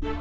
Okay.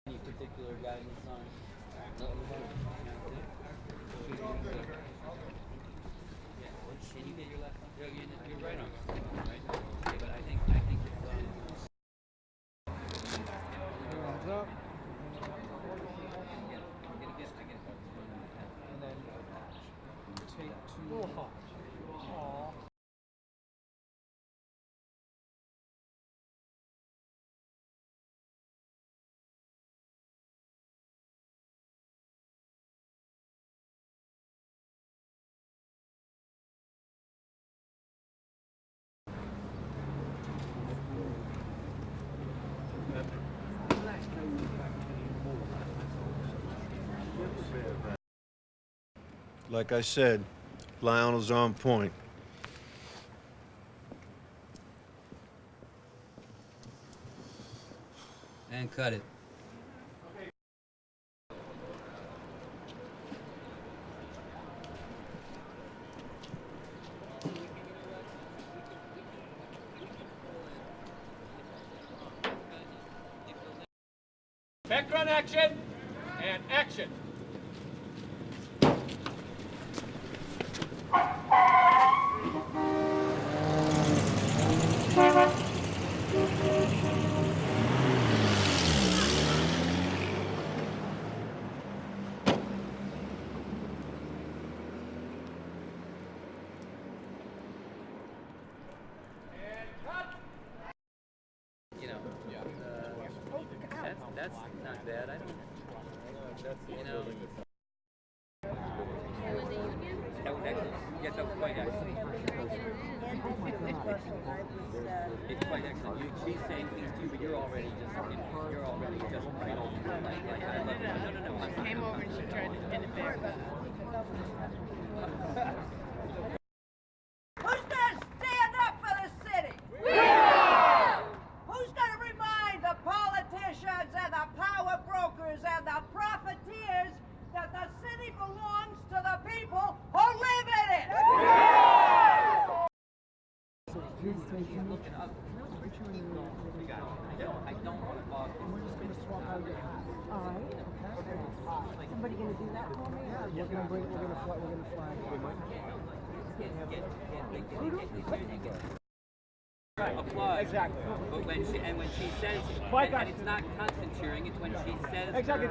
Any particular guidance on? Can you get your left arm? Your right arm, right? Okay, but I think it's Hands up. I get And then take two. Aww. Like I said, Lionel's on point. and cut it. Background action and action. You know, that's not bad. I don't. You know. That was excellent. Yes, that was quite excellent. It's quite excellent. She's saying things too, but you're already just right on. Like I love it. No. She came over and she tried to spin it back. Who's gonna stand up for the city? We will! Who's gonna remind the politicians and the power brokers and the profiteers that the city belongs to the people who live in it? We will! Looking up. I don't want to bog you. We're just going to swap out your hat. All right. Okay. Somebody going to do that for me? Yeah, we're going to fly. Applause. Exactly. But when she says, and it's not constant cheering, it's when she says. Exactly.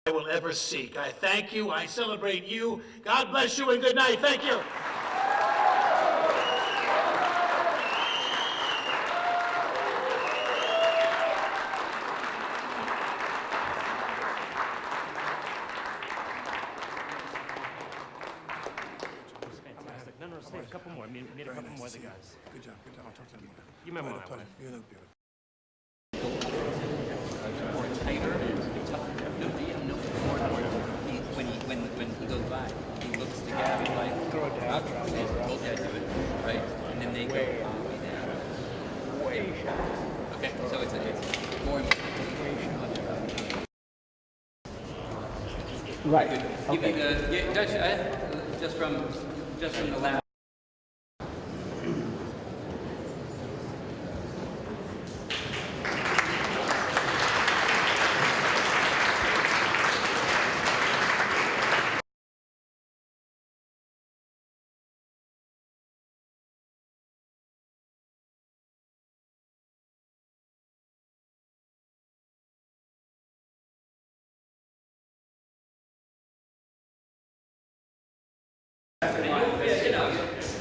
I will ever seek. I thank you. I celebrate you. God bless you and good night. Thank you. Fantastic. No, stay a couple more. Need a couple more of the guys. Good job. I'll talk to you later. You remember my wife. You look beautiful. More tighter, tougher. No, when he goes by, he looks to Gabby like, Throw it down. yeah, do it, right? And then they go way down. Way shot. Okay, so it's more. Right. Give me the Dutch, just from the last.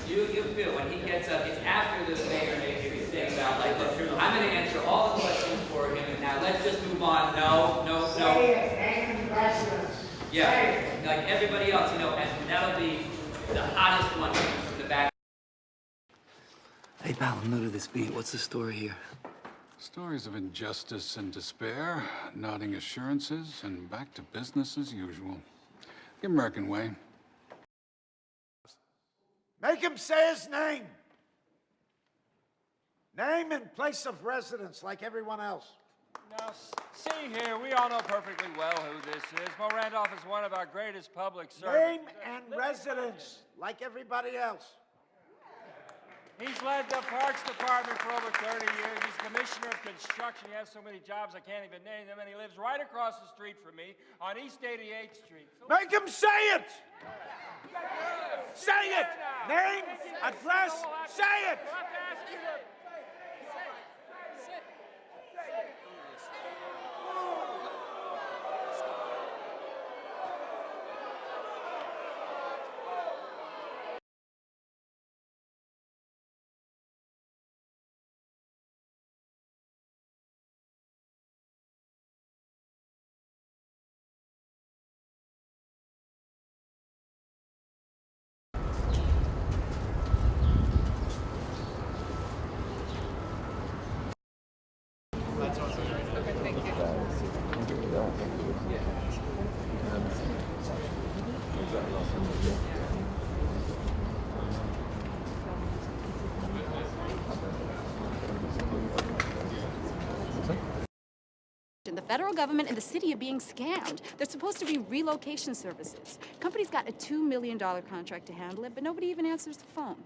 You feel when he gets up, it's after the mayor makes his thing about like, look, I'm going to answer all the questions for him, and now let's just move on. No. Yeah, like everybody else, and that'll be The hottest one comes from the back. Hey, pal, I'm new to this beat. What's the story here? Stories of injustice and despair, nodding assurances, and back to business as usual. The American way. Make him say his name. Name and place of residence like everyone else. Now, see here, we all know perfectly well who this is. Mo Randolph is one of our greatest public servants. Name and residence like everybody else. He's led the Parks Department for over 30 years. He's Commissioner of Construction. He has so many jobs I can't even name them, and he lives right across the street from me on East 88th Street. So Make him say it! Say it! Name, address, say it! The federal government and the city are being scammed. They're supposed to be relocation services. Company's got a $2 million contract to handle it, but nobody even answers the phone.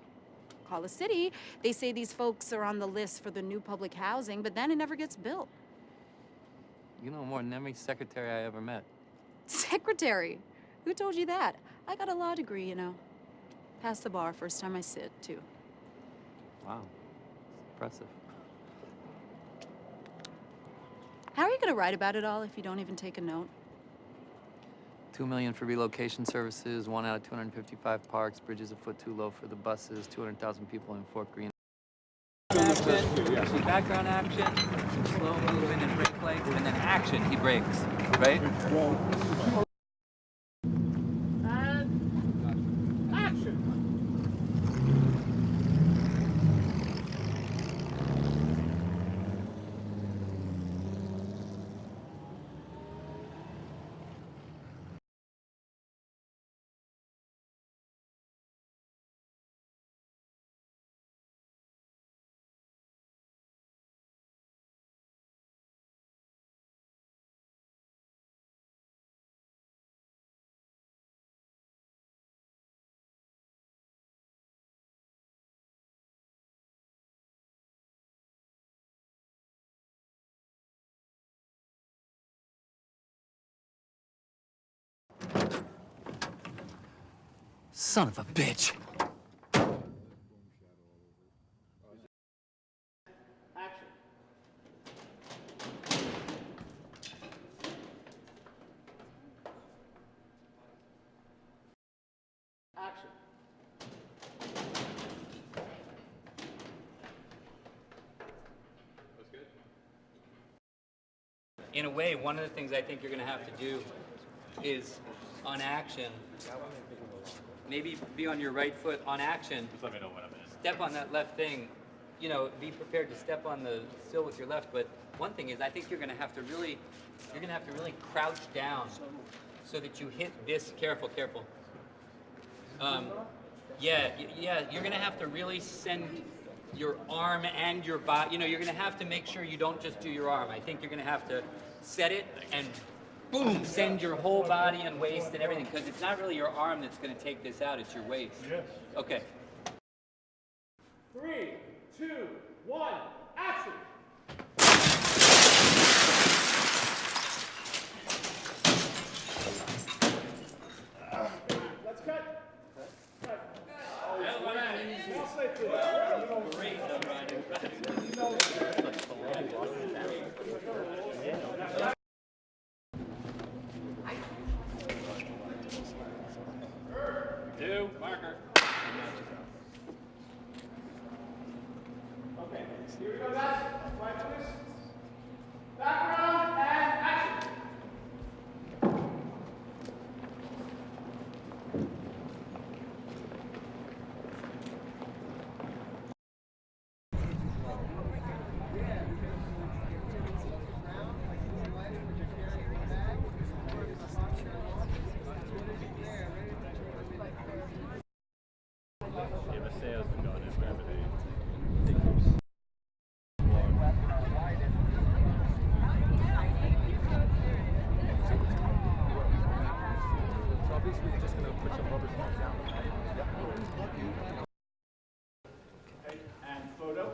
Call the city. They say these folks are on the list for the new public housing, but then it never gets built. You know more than every secretary I ever met. Secretary? Who told you that? I got a law degree, you know. Passed the bar first time I sit, too. Wow. Impressive. How are you going to write about it all if you don't even take a note? $2 million for relocation services, 1 out of 255 parks, bridges a foot too low for the buses, 200,000 people in Fort Greene. Action, some background action, some slow movement and brake lights, and then action, he brakes, right? And action! Son of a bitch. Action. Action. In a way, one of the things I think you're going to have to do is, on action, maybe be on your right foot on action. Just let me know when I'm in. Step on that left thing. You know, be prepared to step on the sill with your left. But one thing is, I think you're going to have to really crouch down so that you hit this. Careful, careful. Yeah. You're going to have to really send your arm and your body. You know, you're going to have to make sure you don't just do your arm. I think you're going to have to set it and boom, send your whole body and waist and everything, because it's not really your arm that's going to take this out, it's your waist. Yes. Okay. 3, 2, 1, action! Let's cut. Two, marker. Okay, here we go, guys. Quiet, please. Background and action. And photo.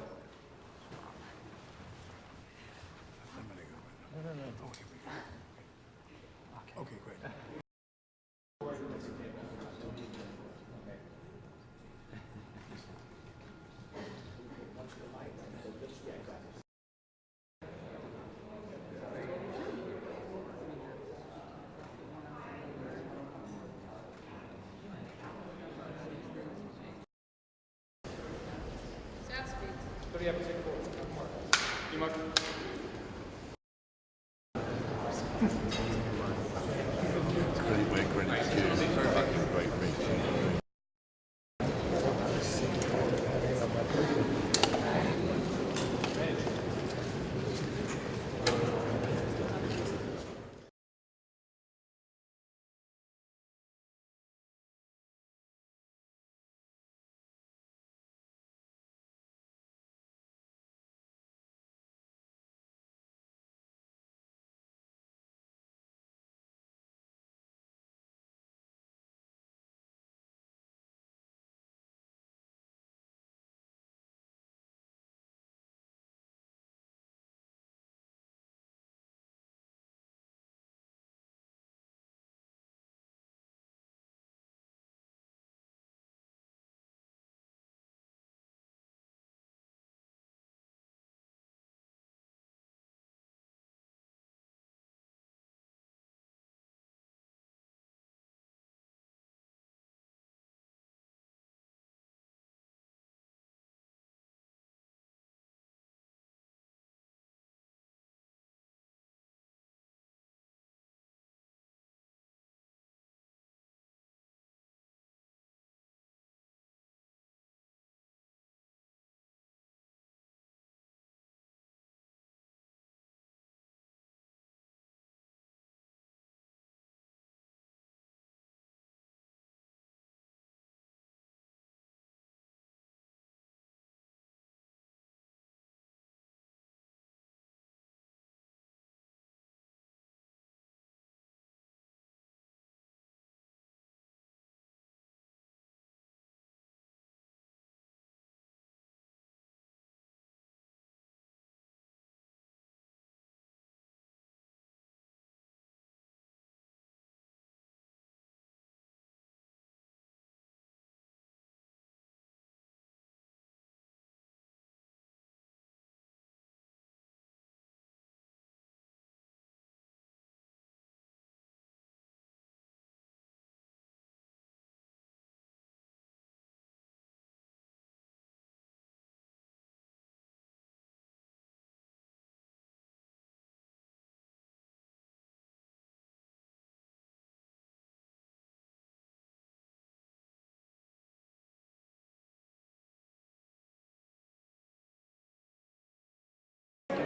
Okay, great.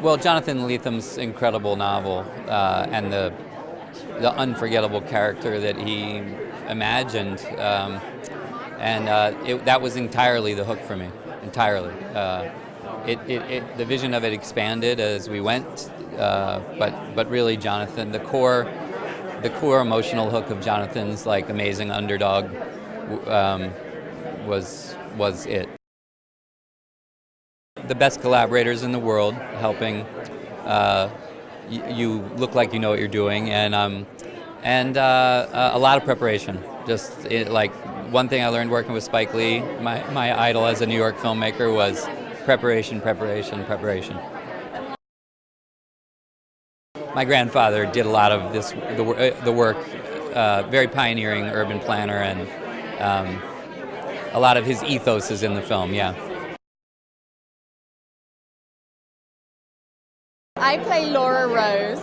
Well, Jonathan Lethem's incredible novel and the unforgettable character that he imagined, that was entirely the hook for me. Entirely. The vision of it expanded as we went, but really, Jonathan, the core emotional hook of Jonathan's like amazing underdog was it. The best collaborators in the world helping. You look like you know what you're doing, and a lot of preparation. Like one thing I learned working with Spike Lee, my idol as a New York filmmaker, was preparation, preparation, preparation. My grandfather did a lot of the work, very pioneering urban planner, and a lot of his ethos is in the film. Yeah. I play Laura Rose,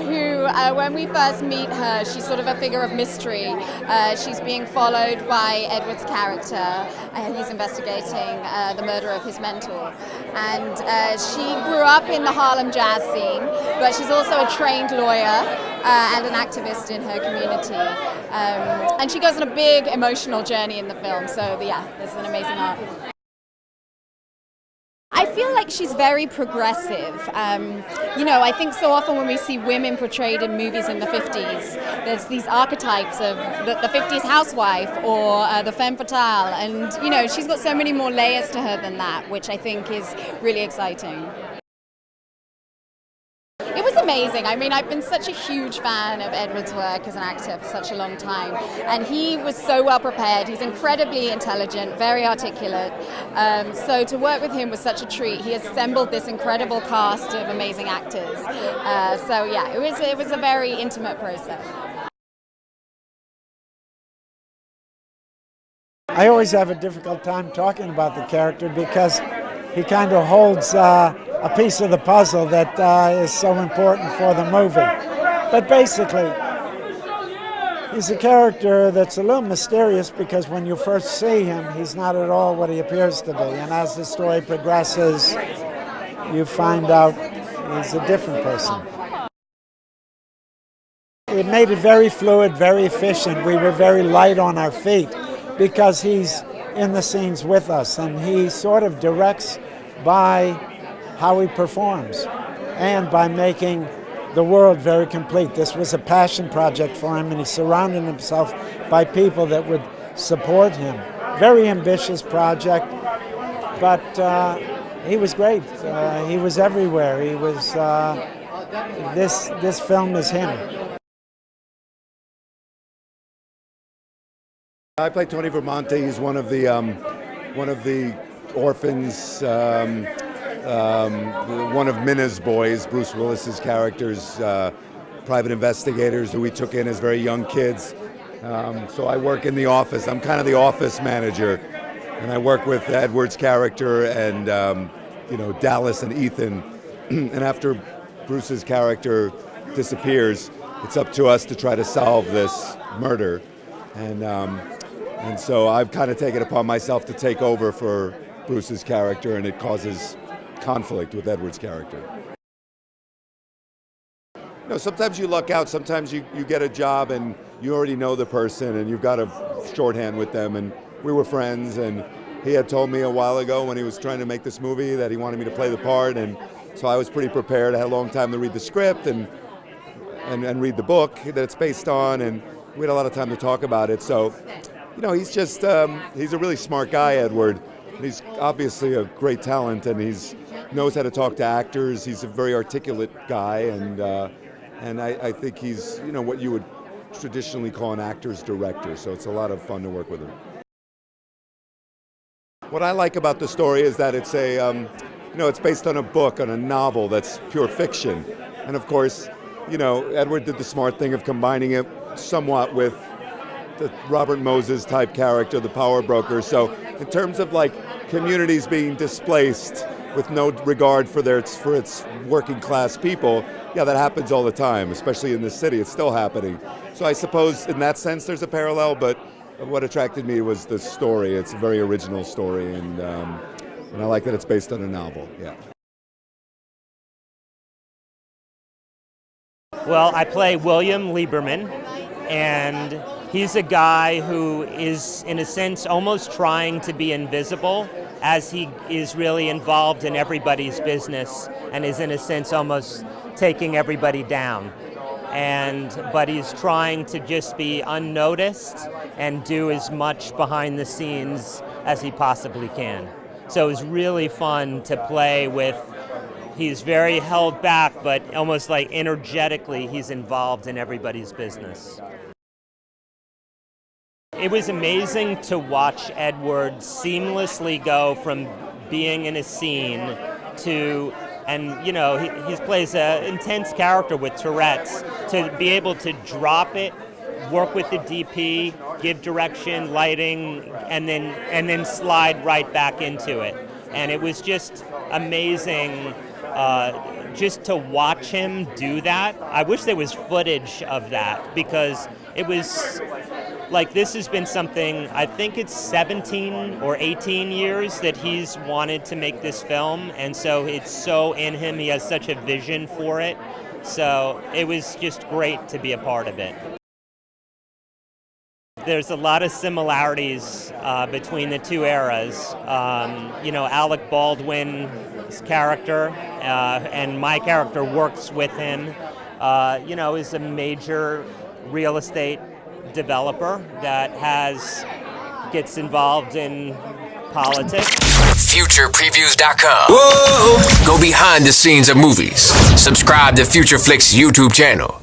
who, when we first meet her, she's sort of a figure of mystery. She's being followed by Edward's character. He's investigating the murder of his mentor. And she grew up in the Harlem jazz scene, but she's also a trained lawyer and an activist in her community. And she goes on a big emotional journey in the film, so yeah, it's an amazing art. I feel like she's very progressive. I think so often when we see women portrayed in movies in the 50s, there's these archetypes of the 50s housewife or the femme fatale, and she's got so many more layers to her than that, which I think is really exciting. It was amazing. I mean, I've been such a huge fan of Edward's work as an actor for such a long time, and he was so well prepared. He's incredibly intelligent, very articulate. So to work with him was such a treat. He assembled this incredible cast of amazing actors. It was a very intimate process. I always have a difficult time talking about the character because he kind of holds a piece of the puzzle that is so important for the movie. But basically, he's a character that's a little mysterious because when you first see him, he's not at all what he appears to be. And as the story progresses, you find out he's a different person. It made it very fluid, very efficient. We were very light on our feet because he's in the scenes with us, and he sort of directs by how he performs and by making the world very complete. This was a passion project for him, and he surrounded himself by people that would support him. Very ambitious project, but he was great. He was everywhere. He was. This film is him. I play Tony Vermonte. He's one of the orphans. One of Minna's boys, Bruce Willis's characters, private investigators who we took in as very young kids. So I work in the office. I'm kind of the office manager, and I work with Edward's character and Dallas and Ethan. And after Bruce's character disappears, it's up to us to try to solve this murder. And so I've kind of taken it upon myself to take over for Bruce's character, and it causes conflict with Edward's character. Sometimes you luck out. Sometimes you get a job and you already know the person and you've got a shorthand with them. And we were friends, and he had told me a while ago when he was trying to make this movie that he wanted me to play the part, and so I was pretty prepared. I had a long time to read the script and read the book that it's based on, and we had a lot of time to talk about it. So, he's just he's a really smart guy, Edward. He's obviously a great talent, and he's knows how to talk to actors. He's a very articulate guy, and I think he's what you would traditionally call an actor's director. So it's a lot of fun to work with him. What I like about the story is that it's it's based on a book, on a novel that's pure fiction, and of course, Edward did the smart thing of combining it somewhat with the Robert Moses type character, the power broker. So in terms of communities being displaced with no regard for its working class people, yeah, that happens all the time, especially in this city. It's still happening. So I suppose in that sense there's a parallel, but what attracted me was the story. It's a very original story, and I like that it's based on a novel. Yeah. Well, I play William Lieberman, and he's a guy who is, in a sense, almost trying to be invisible, as he is really involved in everybody's business and is, in a sense, almost taking everybody down. But he's trying to just be unnoticed and do as much behind the scenes as he possibly can. So it was really fun to play with. He's very held back, but almost energetically, he's involved in everybody's business. It was amazing to watch Edward seamlessly go from being in a scene to, he plays an intense character with Tourette's, to be able to drop it, work with the DP, give direction, lighting, and then slide right back into it. And it was just amazing just to watch him do that. I wish there was footage of that, because it was this has been something, I think it's 17 or 18 years that he's wanted to make this film, and so it's so in him. He has such a vision for it. So it was just great to be a part of it. There's a lot of similarities between the two eras. Alec Baldwin character, and my character works with him, is a major real estate developer that gets involved in politics. FuturePreviews.com. Whoa! Go behind the scenes of movies. Subscribe to Future Flicks YouTube channel.